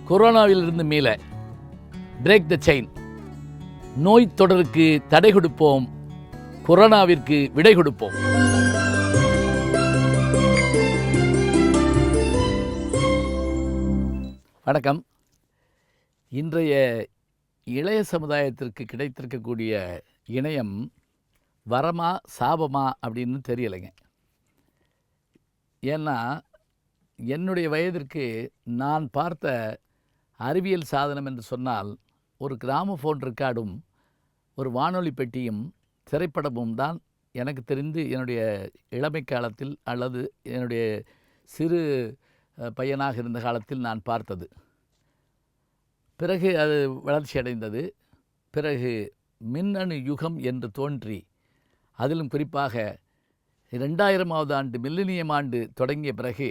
கொரோனாவிலிருந்து மீள break the chain. நோய் தொடருக்கு தடை கொடுப்போம், கொரோனாவிற்கு விடை கொடுப்போம். வணக்கம். இன்றைய இளைய சமுதாயத்திற்கு கிடைத்திருக்கக்கூடிய இணையம் வரமா சாபமா அப்படின்னு தெரியலைங்க. ஏன்னா என்னுடைய வயதிற்கு நான் பார்த்த அறிவியல் சாதனம் என்று சொன்னால் ஒரு கிராமோஃபோன் ரெக்கார்டும் ஒரு வானொலி பெட்டியும் திரைப்படமும் தான் எனக்கு தெரிந்து என்னுடைய இளமை காலத்தில் அல்லது என்னுடைய சிறு பையனாக இருந்த காலத்தில் நான் பார்த்தது. பிறகு அது வளர்ச்சி அடைந்தது. பிறகு மின்னணு யுகம் என்று தோன்றி, அதிலும் குறிப்பாக 2000ஆவது ஆண்டு மில்லினியம் ஆண்டு தொடங்கிய பிறகு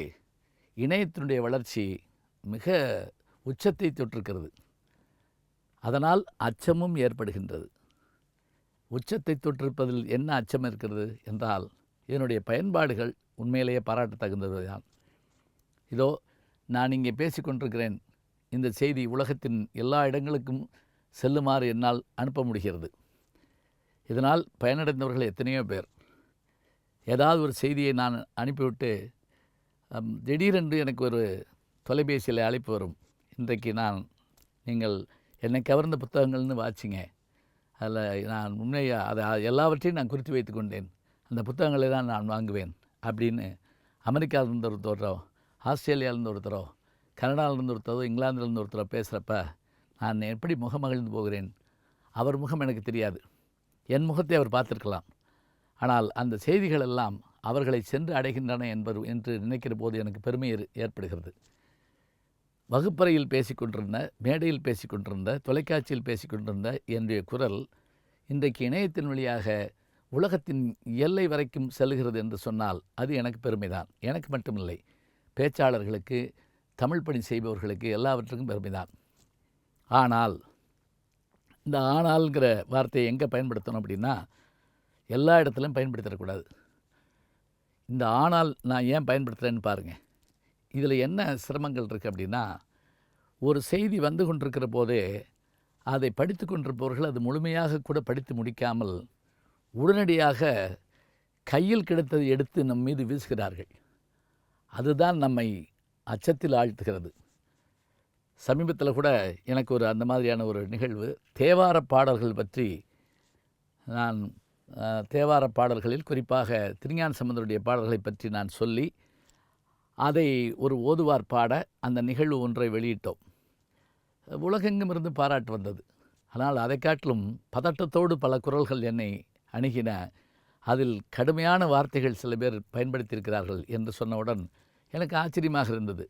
இணையத்தினுடைய வளர்ச்சி மிக உச்சத்தை தொற்றிருக்கிறது. அதனால் அச்சமும் ஏற்படுகின்றது. உச்சத்தை தொற்றிருப்பதில் என்ன அச்சம் இருக்கிறது என்றால், இதனுடைய பயன்பாடுகள் உண்மையிலேயே பாராட்ட தகுந்ததுதான். இதோ நான் இங்கே பேசிக்கொண்டிருக்கிறேன். இந்த செய்தி உலகத்தின் எல்லா இடங்களுக்கும் செல்லுமாறு என்னால் அனுப்ப முடிகிறது. இதனால் பயனடைந்தவர்கள் எத்தனையோ பேர். ஏதாவது ஒரு செய்தியை நான் அனுப்பிவிட்டு திடீரென்று எனக்கு ஒரு தொலைபேசியில் அழைப்பு வரும். இன்றைக்கு நீங்கள் என்னை கவர்ந்த புத்தகங்கள்னு வாசிங்க, அதில் நான் உண்மையாக அதை எல்லாவற்றையும் நான் குறித்து வைத்து கொண்டேன், அந்த புத்தகங்களை தான் நான் வாங்குவேன் அப்படின்னு அமெரிக்காவிலிருந்து ஒருத்தரோ, ஆஸ்திரேலியாவிலேருந்து ஒருத்தரோ, கனடாவிலிருந்து ஒருத்தரோ, இங்கிலாந்திலிருந்து ஒருத்தரோ பேசுகிறப்ப நான் எப்படி முகமகிழ்ந்து போகிறேன். அவர் முகம் எனக்கு தெரியாது, என் முகத்தை அவர் பார்த்துருக்கலாம். ஆனால் அந்த செய்திகள் எல்லாம் அவர்களை சென்று அடைகின்றன என்று நினைக்கிற போது எனக்கு பெருமை ஏற்படுகிறது. வகுப்பறையில் பேசிக்கொண்டிருந்த, மேடையில் பேசிக்கொண்டிருந்த, தொலைக்காட்சியில் பேசிக்கொண்டிருந்த என்னுடைய குரல் இன்றைக்கு இணையத்தின் வழியாக உலகத்தின் எல்லை வரைக்கும் செல்கிறது என்று சொன்னால் அது எனக்கு பெருமைதான். எனக்கு மட்டுமில்லை, பேச்சாளர்களுக்கு, தமிழ் பணி செய்பவர்களுக்கு எல்லாவற்றுக்கும் பெருமைதான். ஆனால் இந்த ஆனால்ங்கிற வார்த்தையை எங்கே பயன்படுத்தணும் அப்படின்னா, எல்லா இடத்துலையும் பயன்படுத்திடக்கூடாது. இந்த ஆனால் நான் ஏன் பயன்படுத்துகிறேன்னு பாருங்கள். இதில் என்ன சிரமங்கள் இருக்குது அப்படின்னா, ஒரு செய்தி வந்து கொண்டிருக்கிற போதே அதை படித்து கொண்டிருப்பவர்கள் அது முழுமையாக கூட படித்து முடிக்காமல் உடனடியாக கையில் கிடைத்ததை எடுத்து நம் மீது வீசுகிறார்கள். அதுதான் நம்மை அச்சத்தில் ஆழ்த்துகிறது. சமீபத்தில் கூட எனக்கு அந்த மாதிரியான ஒரு நிகழ்வு, தேவார பாடல்கள் பற்றி நான் தேவார பாடல்களில் குறிப்பாக திருஞான சம்பந்தருடைய பாடல்களை பற்றி நான் சொல்லி அதை ஒரு ஓதுவார் பாட அந்த நிகழ்வு ஒன்றை வெளியிட்டோம். உலகெங்கும் இருந்து பாராட்டு வந்தது. ஆனால் அதை காட்டிலும் பதட்டத்தோடு பல குரல்கள் என்னை அணுகின. அதில் கடுமையான வார்த்தைகள் சில பேர் பயன்படுத்தியிருக்கிறார்கள் என்று சொன்னவுடன் எனக்கு ஆச்சரியமாக இருந்தது.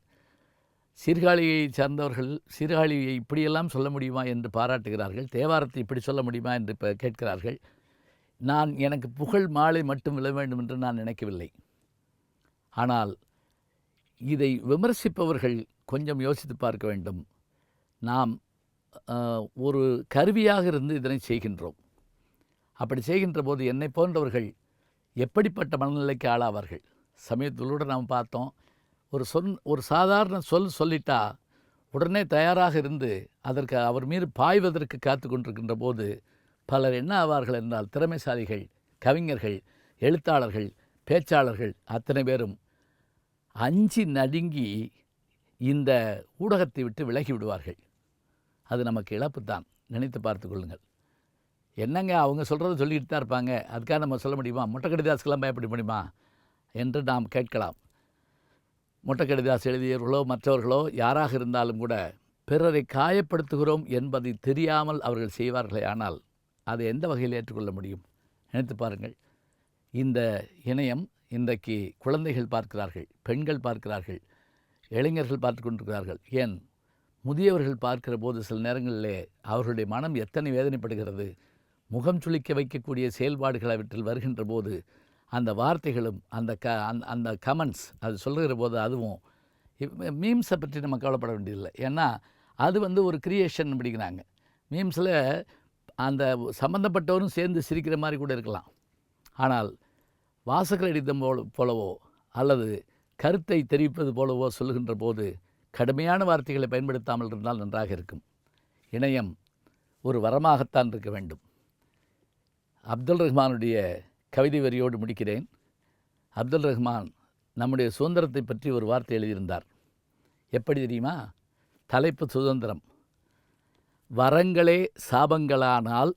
சீர்காழியை சார்ந்தவர்கள் சீர்காழியை இப்படியெல்லாம் சொல்ல முடியுமா என்று பாராட்டுகிறார்கள், தேவாரத்தை இப்படி சொல்ல முடியுமா என்று கேட்கிறார்கள். எனக்கு புகழ் மாலை மட்டும் விழ வேண்டும் என்று நான் நினைக்கவில்லை. ஆனால் இதை விமர்சிப்பவர்கள் கொஞ்சம் யோசித்து பார்க்க வேண்டும். நாம் ஒரு கருவியாக இருந்து இதனை செய்கின்றோம். அப்படி செய்கின்ற போது என்னை போன்றவர்கள் எப்படிப்பட்ட மனநிலைக்கு ஆளாவார்கள். சமயத்திலூட நாம் பார்த்தோம், ஒரு சாதாரண சொல்லிட்டா உடனே தயாராக இருந்து அதற்கு அவர் மீது பாய்வதற்கு காத்து கொண்டிருக்கின்ற போது பலர் என்ன ஆவார்கள் என்றால், திறமைசாலிகள், கவிஞர்கள், எழுத்தாளர்கள், பேச்சாளர்கள் அத்தனை பேரும் அஞ்சி நடுங்கி இந்த ஊடகத்தை விட்டு விலகி விடுவார்கள். அது நமக்கு இழப்பு தான். நினைத்து பார்த்து கொள்ளுங்கள். என்னங்க அவங்க சொல்கிறத சொல்லிக்கிட்டு தான் இருப்பாங்க, அதுக்காக நம்ம சொல்ல முடியுமா? மொட்டைக்கடிதாஸ்க்கெல்லாம் பயப்பட முடியுமா என்று நாம் கேட்கலாம். மொட்டைக்கடிதாஸ் எழுதியவர்களோ மற்றவர்களோ யாராக இருந்தாலும் கூட பிறரை காயப்படுத்துகிறோம் என்பதை தெரியாமல் அவர்கள் செய்வார்களே. ஆனால் அதை எந்த வகையில் ஏற்றுக்கொள்ள முடியும்? நினைத்து பாருங்கள். இந்த இணையம் இன்றைக்கு குழந்தைகள் பார்க்கிறார்கள், பெண்கள் பார்க்கிறார்கள், இளைஞர்கள் பார்த்து கொண்டிருக்கிறார்கள். ஏன் முதியவர்கள் பார்க்கிற போது சில நேரங்களிலே அவர்களுடைய மனம் எத்தனை வேதனைப்படுகிறது. முகம் சுளிக்க வைக்கக்கூடிய செயல்பாடுகள் அவற்றில் வருகின்ற போது அந்த வார்த்தைகளும் அந்த கமெண்ட்ஸ் அது சொல்கிற போது, அதுவும் மீம்ஸை பற்றி நம்ம கவலைப்பட வேண்டியதில்லை. ஏன்னா அது ஒரு கிரியேஷன் அப்படிங்கிறாங்க. மீம்ஸில் அந்த சம்பந்தப்பட்டவரும் சேர்ந்து சிரிக்கிற மாதிரி கூட இருக்கலாம். ஆனால் வாசகர் அடித்தம் போலவோ அல்லது கருத்தை தெரிவிப்பது போலவோ சொல்லுகின்ற போது கடுமையான வார்த்தைகளை பயன்படுத்தாமல் இருந்தால் நன்றாக இருக்கும். இணையம் ஒரு வரமாகத்தான் இருக்க வேண்டும். அப்துல் ரஹ்மானுடைய கவிதை வரியோடு முடிக்கிறேன். அப்துல் ரஹ்மான் நம்முடைய சுதந்திரத்தை பற்றி ஒரு வார்த்தை எழுதியிருந்தார். எப்படி தெரியுமா? தலைப்பு சுதந்திரம். வரங்களே சாபங்களானால்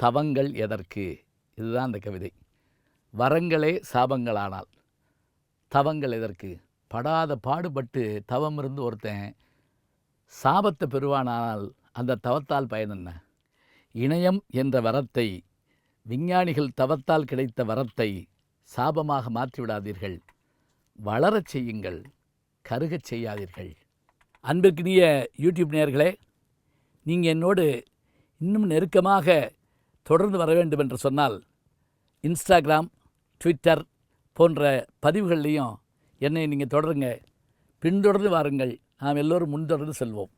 தவங்கள் எதற்கு? இதுதான் அந்த கவிதை. வரங்களே சாபங்களானால் தவங்கள் எதற்கு? படாத பாடுபட்டு தவம் இருந்து ஒருத்தன் சாபத்தை பெறுவானால் அந்த தவத்தால் பயன் என்ன? இணையம் என்ற வரத்தை, விஞ்ஞானிகள் தவத்தால் கிடைத்த வரத்தை சாபமாக மாற்றிவிடாதீர்கள். வளரச் செய்யுங்கள், கருகச் செய்யாதீர்கள். அன்பிற்கினிய யூடியூப் நேயர்களே, நீங்கள் என்னோடு இன்னும் நெருக்கமாக தொடர்ந்து வர வேண்டும் என்று சொன்னால் இன்ஸ்டாகிராம், ட்விட்டர் போன்ற பதிவுகள்லையும் என்னை நீங்கள் தொடருங்க. பின்தொடர்ந்து வாருங்கள். நாம் எல்லோரும் முன்தொடர்ந்து செல்வோம்.